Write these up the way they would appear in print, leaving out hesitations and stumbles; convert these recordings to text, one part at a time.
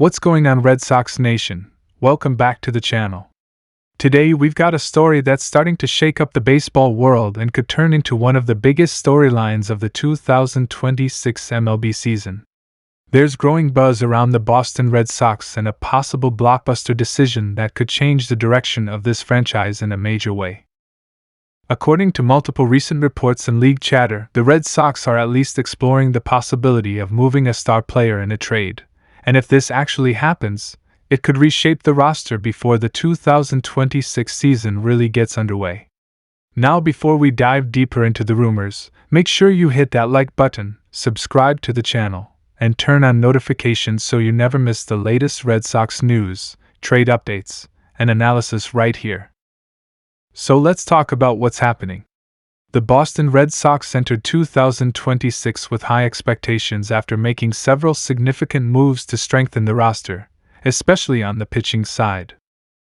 What's going on, Red Sox Nation? Welcome back to the channel. Today we've got a story that's starting to shake up the baseball world and could turn into one of the biggest storylines of the 2026 MLB season. There's growing buzz around the Boston Red Sox and a possible blockbuster decision that could change the direction of this franchise in a major way. According to multiple recent reports and league chatter, the Red Sox are at least exploring the possibility of moving a star player in a trade. And if this actually happens, it could reshape the roster before the 2026 season really gets underway. Now, before we dive deeper into the rumors, make sure you hit that like button, subscribe to the channel, and turn on notifications so you never miss the latest Red Sox news, trade updates, and analysis right here. So let's talk about what's happening. The Boston Red Sox entered 2026 with high expectations after making several significant moves to strengthen the roster, especially on the pitching side.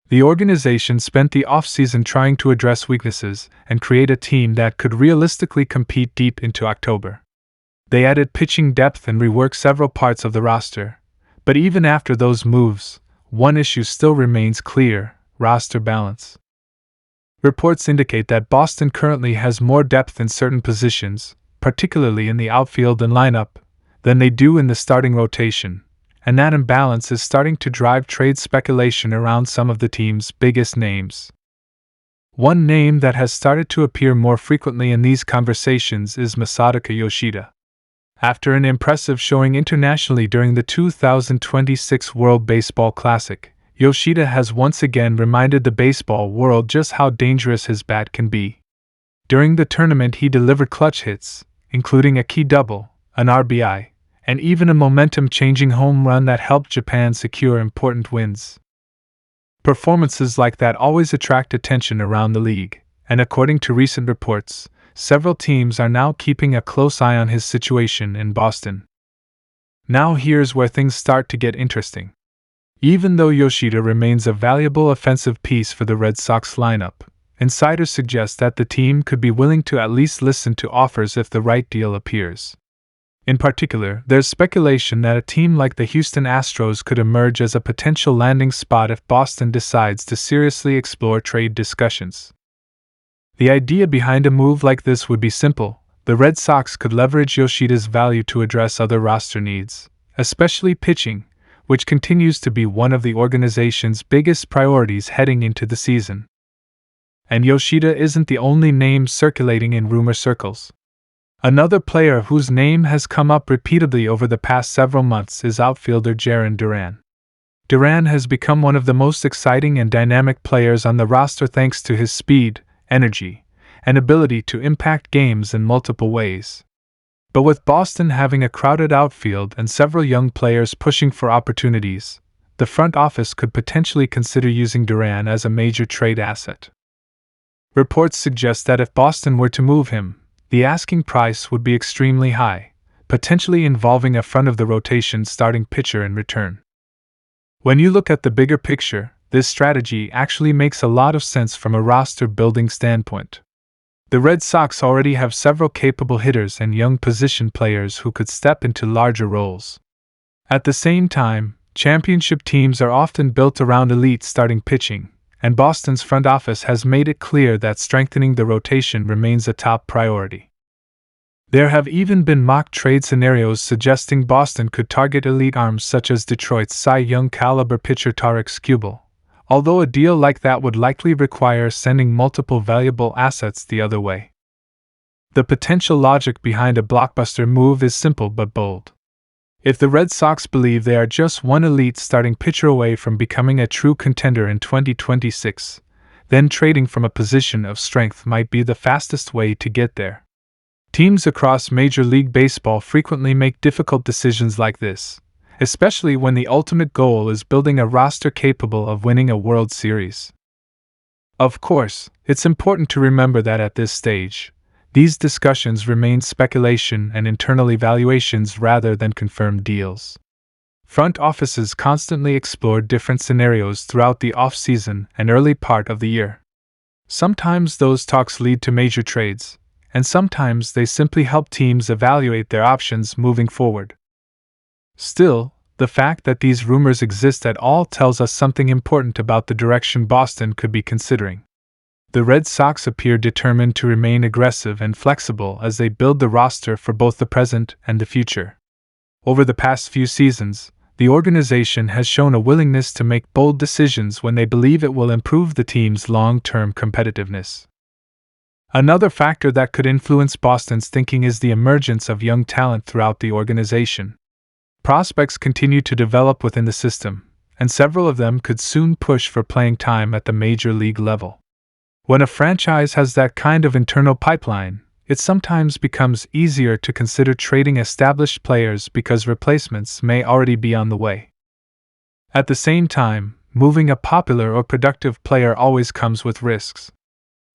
The organization spent the offseason trying to address weaknesses and create a team that could realistically compete deep into October. They added pitching depth and reworked several parts of the roster, but even after those moves, one issue still remains clear: roster balance. Reports indicate that Boston currently has more depth in certain positions, particularly in the outfield and lineup, than they do in the starting rotation, and that imbalance is starting to drive trade speculation around some of the team's biggest names. One name that has started to appear more frequently in these conversations is Masataka Yoshida. After an impressive showing internationally during the 2026 World Baseball Classic, Yoshida has once again reminded the baseball world just how dangerous his bat can be. During the tournament, he delivered clutch hits, including a key double, an RBI, and even a momentum-changing home run that helped Japan secure important wins. Performances like that always attract attention around the league, and according to recent reports, several teams are now keeping a close eye on his situation in Boston. Now here's where things start to get interesting. Even though Yoshida remains a valuable offensive piece for the Red Sox lineup, insiders suggest that the team could be willing to at least listen to offers if the right deal appears. In particular, there's speculation that a team like the Houston Astros could emerge as a potential landing spot if Boston decides to seriously explore trade discussions. The idea behind a move like this would be simple: the Red Sox could leverage Yoshida's value to address other roster needs, especially pitching, which continues to be one of the organization's biggest priorities heading into the season. And Yoshida isn't the only name circulating in rumor circles. Another player whose name has come up repeatedly over the past several months is outfielder Jarren Duran. Duran has become one of the most exciting and dynamic players on the roster thanks to his speed, energy, and ability to impact games in multiple ways. But with Boston having a crowded outfield and several young players pushing for opportunities, the front office could potentially consider using Duran as a major trade asset. Reports suggest that if Boston were to move him, the asking price would be extremely high, potentially involving a front-of-the-rotation starting pitcher in return. When you look at the bigger picture, this strategy actually makes a lot of sense from a roster-building standpoint. The Red Sox already have several capable hitters and young position players who could step into larger roles. At the same time, championship teams are often built around elite starting pitching, and Boston's front office has made it clear that strengthening the rotation remains a top priority. There have even been mock trade scenarios suggesting Boston could target elite arms such as Detroit's Cy Young caliber pitcher Tarik Skubal, although a deal like that would likely require sending multiple valuable assets the other way. The potential logic behind a blockbuster move is simple but bold. If the Red Sox believe they are just one elite starting pitcher away from becoming a true contender in 2026, then trading from a position of strength might be the fastest way to get there. Teams across Major League Baseball frequently make difficult decisions like this, especially when the ultimate goal is building a roster capable of winning a World Series. Of course, it's important to remember that at this stage, these discussions remain speculation and internal evaluations rather than confirmed deals. Front offices constantly explore different scenarios throughout the off-season and early part of the year. Sometimes those talks lead to major trades, and sometimes they simply help teams evaluate their options moving forward. Still, The fact that these rumors exist at all tells us something important about the direction Boston could be considering. The Red Sox appear determined to remain aggressive and flexible as they build the roster for both the present and the future. Over the past few seasons, the organization has shown a willingness to make bold decisions when they believe it will improve the team's long-term competitiveness. Another factor that could influence Boston's thinking is the emergence of young talent throughout the organization. Prospects continue to develop within the system, and several of them could soon push for playing time at the major league level. When a franchise has that kind of internal pipeline, it sometimes becomes easier to consider trading established players because replacements may already be on the way. At the same time, moving a popular or productive player always comes with risks.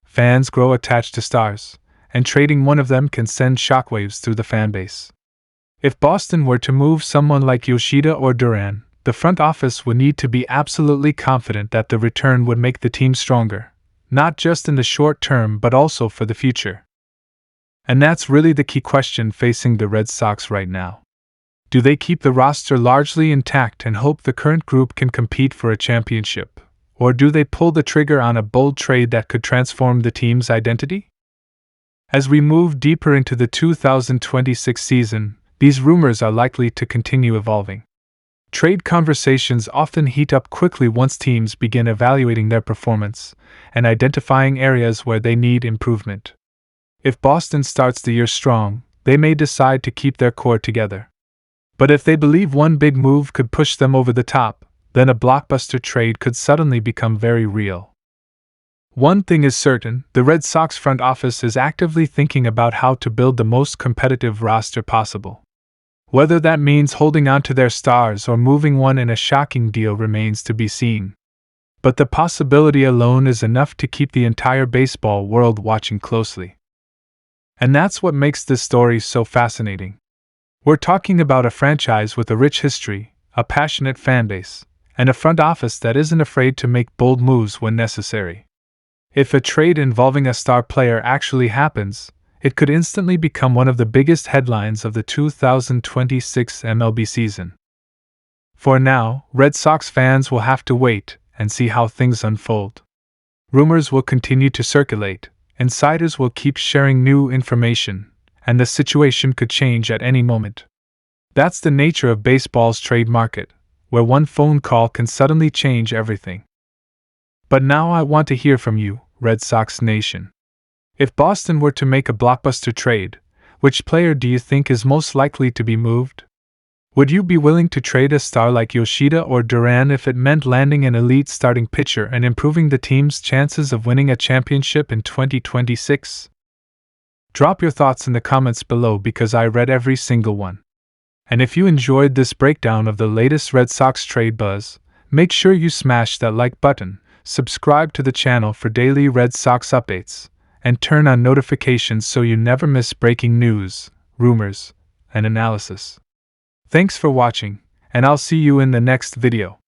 Fans grow attached to stars, and trading one of them can send shockwaves through the fanbase. If Boston were to move someone like Yoshida or Duran, the front office would need to be absolutely confident that the return would make the team stronger, not just in the short term but also for the future. And that's really the key question facing the Red Sox right now. Do they keep the roster largely intact and hope the current group can compete for a championship? Or do they pull the trigger on a bold trade that could transform the team's identity? As we move deeper into the 2026 season, these rumors are likely to continue evolving. Trade conversations often heat up quickly once teams begin evaluating their performance and identifying areas where they need improvement. If Boston starts the year strong, they may decide to keep their core together. But if they believe one big move could push them over the top, then a blockbuster trade could suddenly become very real. One thing is certain, the Red Sox front office is actively thinking about how to build the most competitive roster possible. Whether that means holding on to their stars or moving one in a shocking deal remains to be seen. But the possibility alone is enough to keep the entire baseball world watching closely. And that's what makes this story so fascinating. We're talking about a franchise with a rich history, a passionate fanbase, and a front office that isn't afraid to make bold moves when necessary. If a trade involving a star player actually happens, it could instantly become one of the biggest headlines of the 2026 MLB season. For now, Red Sox fans will have to wait and see how things unfold. Rumors will continue to circulate, insiders will keep sharing new information, and the situation could change at any moment. That's the nature of baseball's trade market, where one phone call can suddenly change everything. But now I want to hear from you, Red Sox Nation. If Boston were to make a blockbuster trade, which player do you think is most likely to be moved? Would you be willing to trade a star like Yoshida or Duran if it meant landing an elite starting pitcher and improving the team's chances of winning a championship in 2026? Drop your thoughts in the comments below because I read every single one. And if you enjoyed this breakdown of the latest Red Sox trade buzz, make sure you smash that like button, subscribe to the channel for daily Red Sox updates, and turn on notifications so you never miss breaking news, rumors, and analysis. Thanks for watching, and I'll see you in the next video.